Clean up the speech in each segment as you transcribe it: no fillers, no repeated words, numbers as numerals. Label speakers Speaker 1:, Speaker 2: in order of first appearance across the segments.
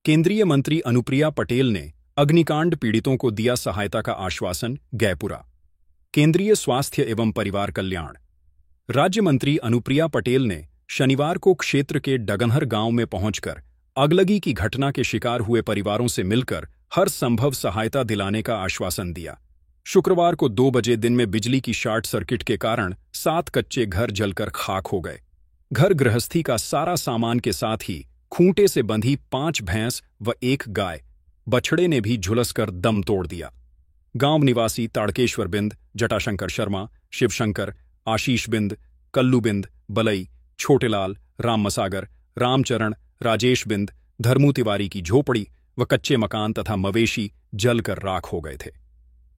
Speaker 1: केंद्रीय मंत्री अनुप्रिया पटेल ने अग्निकांड पीड़ितों को दिया सहायता का आश्वासन, गैपुरा। केंद्रीय स्वास्थ्य एवं परिवार कल्याण राज्य मंत्री अनुप्रिया पटेल ने शनिवार को क्षेत्र के डगनहर गांव में पहुंचकर अगलगी की घटना के शिकार हुए परिवारों से मिलकर हर संभव सहायता दिलाने का आश्वासन दिया। शुक्रवार को 2 बजे दिन में बिजली की शॉर्ट सर्किट के कारण 7 कच्चे घर जलकर खाक हो गए। घर गृहस्थी का सारा सामान के साथ ही खूंटे से बंधी 5 भैंस व 1 गाय बछड़े ने भी झुलसकर दम तोड़ दिया। गांव निवासी ताड़केश्वर बिंद, जटाशंकर शर्मा, शिवशंकर, आशीष बिंद, कल्लू बिंद, बलई, छोटेलाल, राम मसागर, रामचरण, राजेश बिंद, धर्मू तिवारी की झोपड़ी व कच्चे मकान तथा मवेशी जलकर राख हो गए थे।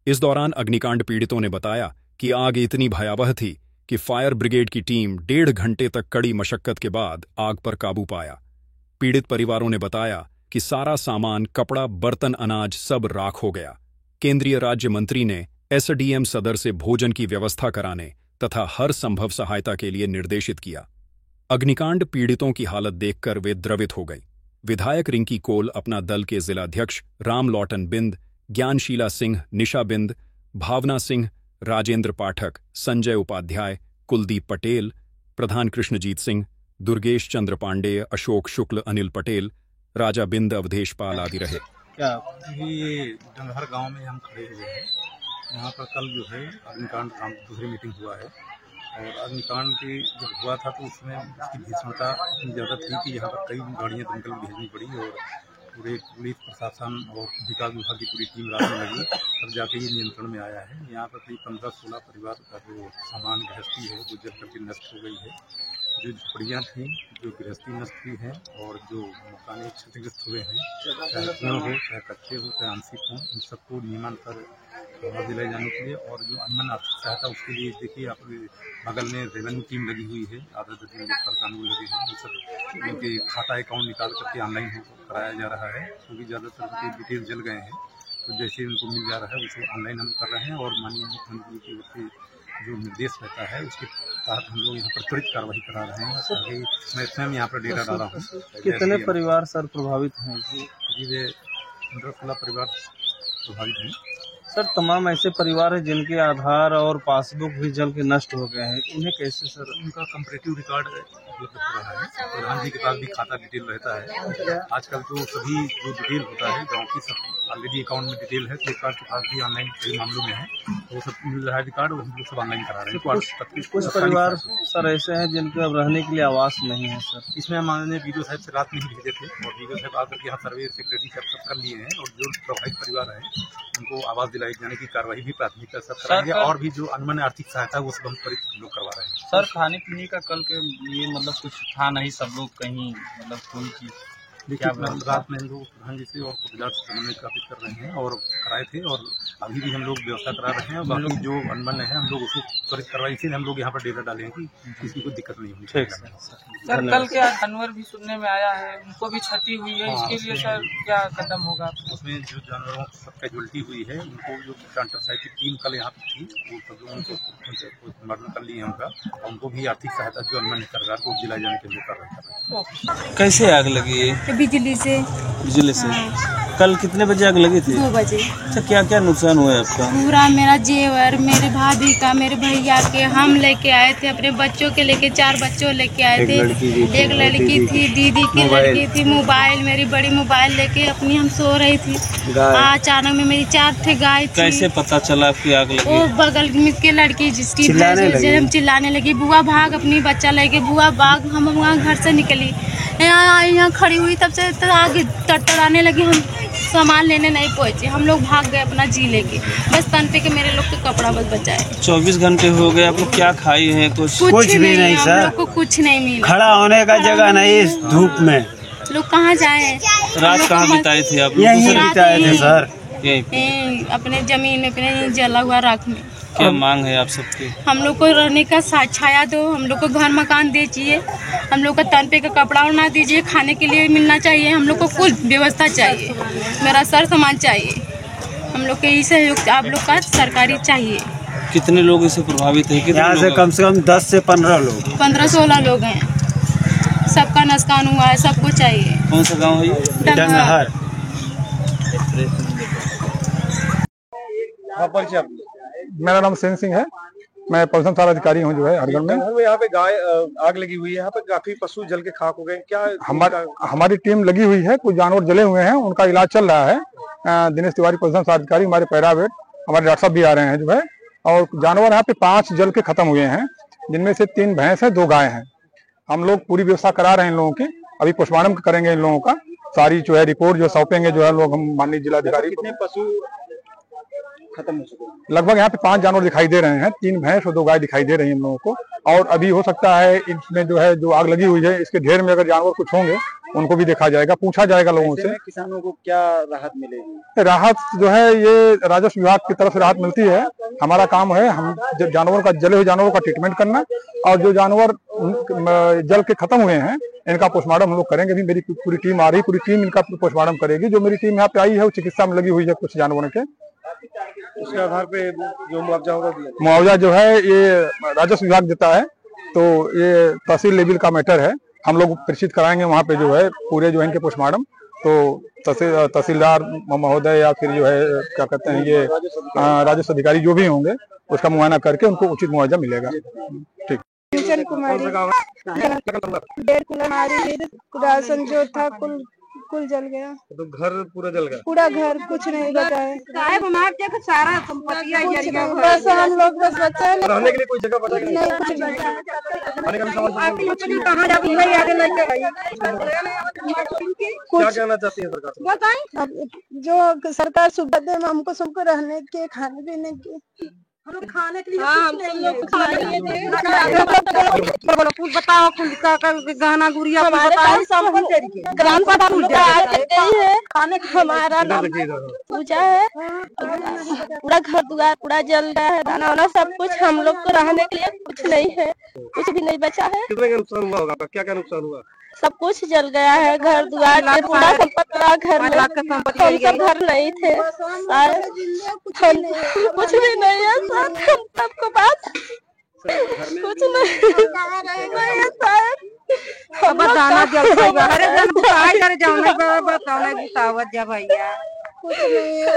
Speaker 1: इस दौरान अग्निकांड पीड़ितों ने बताया कि आग इतनी भयावह थी कि फायर ब्रिगेड की टीम 1.5 घंटे तक कड़ी मशक्कत के बाद आग पर काबू पाया। पीड़ित परिवारों ने बताया कि सारा सामान, कपड़ा, बर्तन, अनाज सब राख हो गया। केंद्रीय राज्य मंत्री ने एसडीएम सदर से भोजन की व्यवस्था कराने तथा हर संभव सहायता के लिए निर्देशित किया। अग्निकांड पीड़ितों की हालत देखकर वे द्रवित हो गई। विधायक रिंकी कोल, अपना दल के जिलाध्यक्ष रामलौटन बिंद, ज्ञानशीला सिंह, निशा बिंद, भावना सिंह, राजेंद्र पाठक, संजय उपाध्याय, कुलदीप पटेल, प्रधान कृष्णजीत सिंह, दुर्गेश चंद्र पांडेय, अशोक शुक्ल, अनिल पटेल, राजा बिंद, अवधेश पाल आदि रहे।
Speaker 2: क्या ये डंगहर गांव में हम खड़े हुए हैं। यहाँ पर कल जो है अग्निकांड का दूसरी मीटिंग हुआ है और अग्निकांड की जब हुआ था तो उसमें उसकी भीषणता इतनी ज़्यादा थी कि यहाँ पर कई गाड़ियाँ दमकल भेजनी पड़ी और पूरे पुलिस प्रशासन और विकास विभाग की पूरी टीम रात में लगी, तब जाके ये नियंत्रण में आया है। यहाँ पर करीब 15-16 परिवार का जो सामान गृहस्थी है वो जल करके नष्ट हो गई है। जो झुपड़ियाँ थीं, जो गृहस्थी नष्ट हुई हैं और जो मकान क्षतिग्रस्त हुए हैं, चाहे पूर्ण हो, चाहे कच्चे हो, चाहे आंशिक हों, इन सबको नियमानुसार राहत दिलाई जाने के लिए और जो अनमन आर्थिक सहायता उसके लिए देखिए आप बगल में रेवेन्यू टीम लगी हुई है, आधा दर्जन लोग पर कानून लगे हैं। वो सब उनके खाता अकाउंट निकाल करके ऑनलाइन कराया जा रहा है, क्योंकि ज़्यादातर उनके डिटेल जल गए हैं। तो जैसे उनको मिल जा रहा है उसे ऑनलाइन हम कर रहे हैं और माननीय मुख्यमंत्री की ओर से जो निर्देश रहता है उसके तहत हम लोग यहाँ पर त्वरित कार्रवाई करा रहे हैं। आगे मैं स्वयं यहाँ पर डेरा डाला हूँ।
Speaker 3: कितने परिवार सर प्रभावित हैं?
Speaker 2: जी, 15-16 परिवार प्रभावित हैं।
Speaker 3: सर, तमाम ऐसे परिवार हैं जिनके आधार और पासबुक भी जल के नष्ट हो गए हैं, उन्हें कैसे सर?
Speaker 2: उनका कंपैरेटिव रिकॉर्ड उपलब्ध हो रहा है। प्रधान जी के पास भी खाता डिटेल रहता है। आजकल तो सभी जो डिटेल होता है गाँव की सब ऑलरेडी अकाउंट में डिटेल है, फ्लिपकार्ट के पास भी ऑनलाइन कई मामलों में है, वो सब मिल रहा है रिकॉर्ड और हम लोग सब ऑनलाइन करा रहे हैं।
Speaker 3: कुछ परिवार सर ऐसे हैं जिनके अब रहने के लिए आवास नहीं है सर।
Speaker 2: इसमें हमने वीडियो साहब से रात में ही भेजे थे और वीडियो साहब आकर के यहाँ सर्वे सेक्रेटरी साहब सब कर लिए हैं और जो प्रभावित परिवार है उनको आवास दिलाई जाने की कार्रवाई भी प्राथमिकता सब कराएंगे और भी जो अनमन आर्थिक सहायता वो सब हम त्वरित लोग करवा रहे हैं।
Speaker 3: सर, खाने पीने का कल के लिए मतलब कुछ था नहीं, सब लोग कहीं मतलब कोई चीज
Speaker 2: देखिए रात में हम लोग प्रधान जी से और गुजरात से समन्वय स्थापित कर रहे हैं और कराए थे और अभी भी हम लोग व्यवस्था करा रहे हैं और बाकी जो अनबन है हम लोग उसको त्वरित कार्रवाई, इसीलिए हम लोग यहाँ पर डेरा डालें कि किसी को दिक्कत नहीं होनी चाहिए।
Speaker 4: सर, कल क्या जानवर भी सुनने में आया है, उनको भी क्षति हुई है, इसके लिए सर क्या कदम होगा?
Speaker 2: उसमें जो जानवरों की सब कैजुअलिटी हुई है उनको जो डॉक्टर साहब की टीम कल यहाँ पर थी वो सब उनको मर्डर कर ली है उनका, और उनको भी आर्थिक सहायता जो अनमन सरकार को दिलाई जाने के लिए कर रहे हैं।
Speaker 3: कैसे आग लगी है?
Speaker 5: बिजली से।
Speaker 3: बिजली से? कल कितने बजे आग लगी थी?
Speaker 5: 2 बजे।
Speaker 3: अच्छा, क्या क्या नुकसान हुआ है आपका?
Speaker 5: पूरा मेरा जेवर, मेरे भाभी का, मेरे भैया के, हम लेके आए थे, अपने बच्चों के लेके 4 बच्चों लेके आए थे। एक लड़की थी, दीदी की लड़की थी, मोबाइल, मेरी बड़ी मोबाइल लेके अपनी हम सो रही थी। अचानक में मेरी 4 थे गाय थी।
Speaker 3: कैसे पता चला आपकी आग लगी?
Speaker 5: वो बगल में के लड़की जिसकी हम चिल्लाने लगी, बुआ भाग, अपनी बच्चा लेके बुआ भाग। हम वहाँ घर से निकली, यहाँ खड़ी हुई, तब से आगे तड़तड़ाने लगी। हम सामान लेने नहीं पहुँचे, हम लोग भाग गए अपना जी लेके। बस तन पे के मेरे लोग के कपड़ा बस बचा है।
Speaker 3: 24 घंटे हो गए, आप लोग क्या खाई हैं? कुछ
Speaker 5: भी नहीं सर, हम लोग को कुछ नहीं मिला।
Speaker 6: खड़ा होने का जगह नहीं इस धूप में।
Speaker 5: लोग कहाँ जाए?
Speaker 3: रात कहाँ बिताए थे आप?
Speaker 6: यहीं बिताए थे सर,
Speaker 5: अपने जमीन में, अपने जला हुआ राख में।
Speaker 3: क्या मांग है आप सबकी?
Speaker 5: हम लोग को रहने का छाया दो, हम लोग को घर मकान दीजिए, हम लोग का तन पे का कपड़ा उड़ा दीजिए, खाने के लिए मिलना चाहिए, हम लोग को कुल व्यवस्था चाहिए, मेरा सर सामान चाहिए। हम लोग के यही सहयोग आप लोग का सरकारी चाहिए।
Speaker 3: कितने लोग इससे प्रभावित हैं?
Speaker 6: यहाँ से कम 10 से 15 लोग,
Speaker 5: 15-16 लोग हैं। सबका नुकसान हुआ है, सबको चाहिए।
Speaker 3: कौन सा गाँव है ये?
Speaker 6: डंगहर।
Speaker 7: मेरा नाम सेन सिंह है, मैं प्रथम थाना अधिकारी हूँ जो है हरगढ़ में।
Speaker 8: यहाँ पे गाय आग लगी हुई है, यहाँ पे काफी पशु जल के खाक हो गए, क्या
Speaker 7: हमारी टीम लगी हुई है, कुछ जानवर जले हुए हैं, उनका इलाज चल रहा है। दिनेश तिवारी प्रथम थाना अधिकारी, हमारे पैरावेट, हमारे डॉक्टर साहब भी आ रहे हैं जो है। और जानवर यहाँ पे 5 जल के खत्म हुए हैं, जिनमें से 3 भैंस है, 2 गाय हैं। हम लोग पूरी व्यवस्था करा रहे हैं इन लोगों की, अभी पोस्टमार्टम करेंगे इन लोगों का, सारी जो है रिपोर्ट जो सौंपेंगे जो है लोग हम माननीय जिलाधिकारी।
Speaker 8: कितने पशु खत्म हो चुके?
Speaker 7: लगभग यहाँ पे 5 जानवर दिखाई दे रहे हैं, 3 भैंस और 2 गाय दिखाई दे रही है इन लोगों को। और अभी हो सकता है इसमें जो है जो आग लगी हुई है इसके ढेर में अगर जानवर कुछ होंगे उनको भी देखा जाएगा, पूछा जाएगा लोगों से।
Speaker 8: किसानों को क्या राहत मिलेगी?
Speaker 7: राहत जो है ये राजस्व विभाग की तरफ से राहत मिलती है। हमारा काम है हम जानवरों का, जले हुए जानवरों का ट्रीटमेंट करना, और जो जानवर जल के खत्म हुए हैं इनका पोस्टमार्टम हम लोग करेंगे। अभी मेरी पूरी टीम आ रही, पूरी टीम इनका पोस्टमार्टम करेगी। जो मेरी टीम यहाँ पे आई है वो चिकित्सा में लगी हुई है कुछ जानवरों के।
Speaker 8: उसके आधार पे जो मुआवजा होगा,
Speaker 7: मुआवजा जो है ये राजस्व विभाग देता है, तो ये तहसील लेवल का मैटर है। हम लोग प्रेषित कराएंगे वहाँ पे जो है पूरे जो है इनके पोस्टमार्टम, तो तहसीलदार महोदय या फिर जो है क्या कहते हैं ये राजस्व अधिकारी जो भी होंगे उसका मुआयना करके उनको उचित मुआवजा मिलेगा। ठीक।
Speaker 9: कुमारी 1.5 कुमारी राशन जो था कुल जल गया,
Speaker 8: तो घर पूरा जल गया,
Speaker 9: पूरा घर, कुछ नहीं बचा है। सारा संपत्ति बस हम लोग बस बचा है,
Speaker 8: रहने के लिए कोई जगह बचा नहीं,
Speaker 9: कुछ नहीं।
Speaker 8: क्या कहना चाहती है सरकार?
Speaker 9: अब जो सरकार सुविधा दे हमको, सबको रहने के, खाने पीने के, खाने के लिए बताओ, गहना गुड़िया हमारा नाम पूजा है। पूरा घर द्वार पूरा जल रहा है, दाना वाना सब कुछ, हम लोग को रहने के लिए कुछ नहीं है, कुछ भी नहीं बचा है।
Speaker 8: कितने का नुकसान हुआ होगा? क्या क्या नुकसान हुआ?
Speaker 9: सब कुछ जल गया है, घर द्वार पूरा संपत्ति, घर में हम सब घर नहीं थे, कुछ भी नहीं है सर, हम सबको पास कुछ नहीं है सर। बताना जब भैया कुछ नहीं है।